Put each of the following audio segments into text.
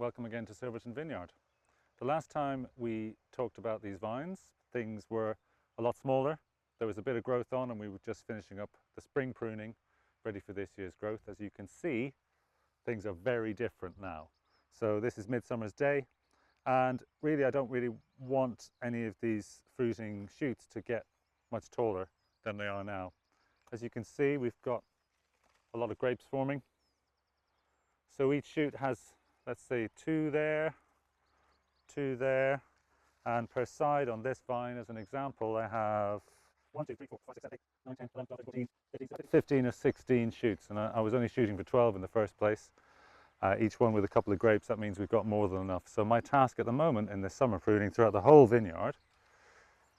welcome again to Silverton Vineyard. The last time we talked about these vines, things were a lot smaller. There was a bit of growth on and we were just finishing up the spring pruning, ready for this year's growth. As you can see, things are very different now. So this is Midsummer's Day, and really I don't really want any of these fruiting shoots to get much taller than they are now. As you can see, we've got a lot of grapes forming. So each shoot has, let's say, two there, and per side on this vine, as an example, I have 1, 2, 3, 4, 5, 6, 7, 8, 9, 10, 11, 12, 13, 14, 15 or 16 shoots, and I was only shooting for 12 in the first place. Each one with a couple of grapes. That means we've got more than enough. So my task at the moment in this summer pruning throughout the whole vineyard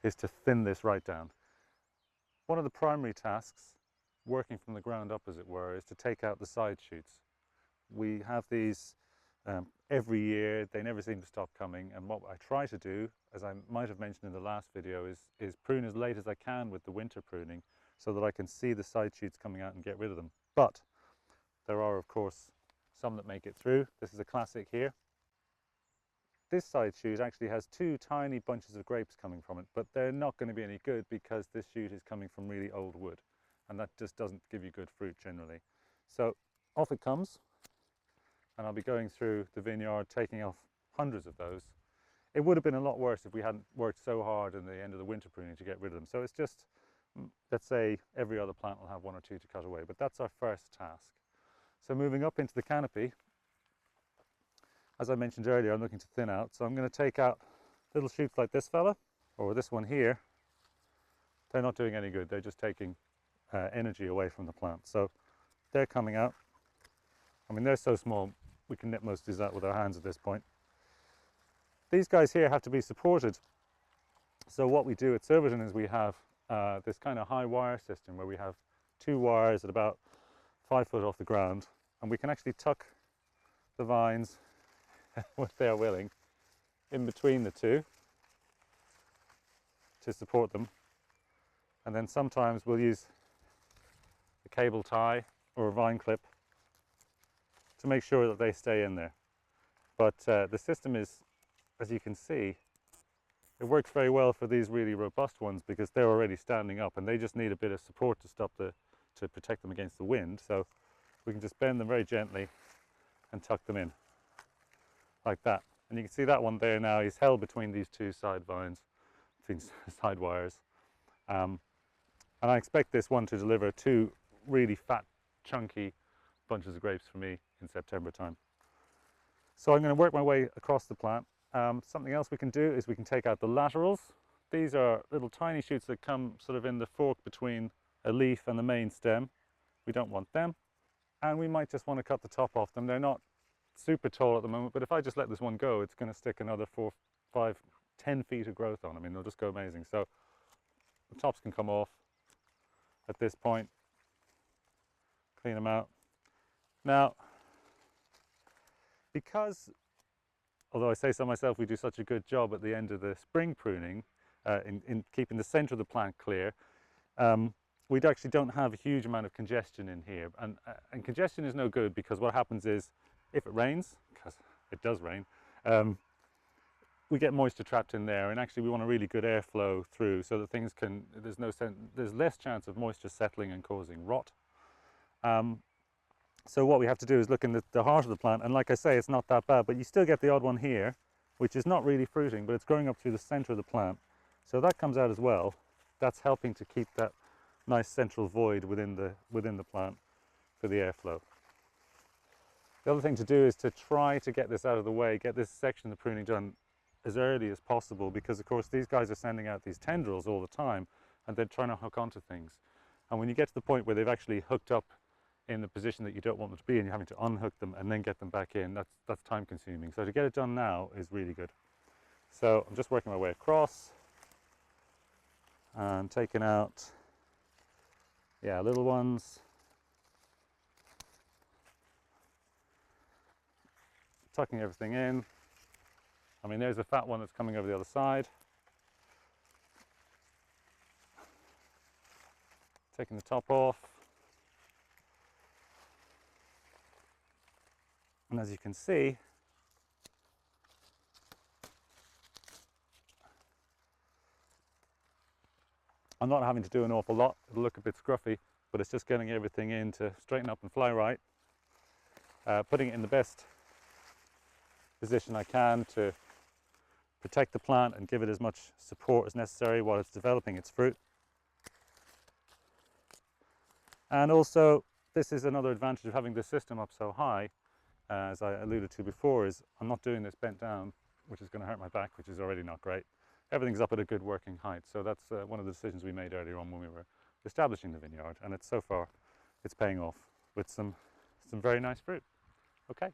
is to thin this right down. One of the primary tasks, working from the ground up as it were, is to take out the side shoots. We have these every year. They never seem to stop coming, and what I try to do, as I might have mentioned in the last video, is prune as late as I can with the winter pruning so that I can see the side shoots coming out and get rid of them. But there are, of course, some that make it through. This is a classic here. This side shoot actually has two tiny bunches of grapes coming from it, but they're not going to be any good because this shoot is coming from really old wood, and that just doesn't give you good fruit generally. So off it comes, and I'll be going through the vineyard taking off hundreds of those. It would have been a lot worse if we hadn't worked so hard in the end of the winter pruning to get rid of them. So it's just, let's say every other plant will have 1 or 2 to cut away, but that's our first task. So moving up into the canopy, as I mentioned earlier, I'm looking to thin out. So I'm going to take out little shoots like this fella, or this one here. They're not doing any good. They're just taking energy away from the plant. So they're coming out. I mean, they're so small, we can nip most of these out with our hands at this point. These guys here have to be supported. So what we do at Silverton is we have this kind of high wire system where we have 2 wires at about 5 foot off the ground, and we can actually tuck the vines, if they're willing, in between the two to support them. And then sometimes we'll use a cable tie or a vine clip to make sure that they stay in there. But the system is, as you can see, it works very well for these really robust ones because they're already standing up and they just need a bit of support to protect them against the wind. So we can just bend them very gently and tuck them in like that. And you can see that one there now is held between these 2 side vines, between side wires. And I expect this one to deliver 2 really fat, chunky bunches of grapes for me in September time. So I'm going to work my way across the plant. Something else we can do is we can take out the laterals. These are little tiny shoots that come sort of in the fork between a leaf and the main stem. We don't want them, and we might just want to cut the top off them. They're not super tall at the moment, but if I just let this one go, it's going to stick another 4, 5, 10 feet of growth on. I mean, they'll just go amazing. So the tops can come off at this point, clean them out. Now, because, although I say so myself, we do such a good job at the end of the spring pruning in keeping the center of the plant clear, we actually don't have a huge amount of congestion in here. And congestion is no good because what happens is, if it rains, because it does rain, we get moisture trapped in there, and actually we want a really good airflow through so that things can, there's less chance of moisture settling and causing rot. So what we have to do is look in the heart of the plant, and like I say, it's not that bad, but you still get the odd one here, which is not really fruiting, but it's growing up through the center of the plant. So that comes out as well. That's helping to keep that nice central void within the plant for the airflow. The other thing to do is to try to get this out of the way, get this section of the pruning done as early as possible, because of course these guys are sending out these tendrils all the time and they're trying to hook onto things. And when you get to the point where they've actually hooked up in the position that you don't want them to be and you're having to unhook them and then get them back in, that's time consuming. So to get it done now is really good. So I'm just working my way across and taking out, yeah, little ones. Tucking everything in. I mean, there's a fat one that's coming over the other side. Taking the top off. And as you can see, I'm not having to do an awful lot. It'll look a bit scruffy, but it's just getting everything in to straighten up and fly right, putting it in the best position I can to protect the plant and give it as much support as necessary while it's developing its fruit. And also, this is another advantage of having this system up so high, as I alluded to before, is I'm not doing this bent down, which is going to hurt my back, which is already not great. Everything's up at a good working height, so that's one of the decisions we made earlier on when we were establishing the vineyard, and so far it's paying off with some very nice fruit. Okay.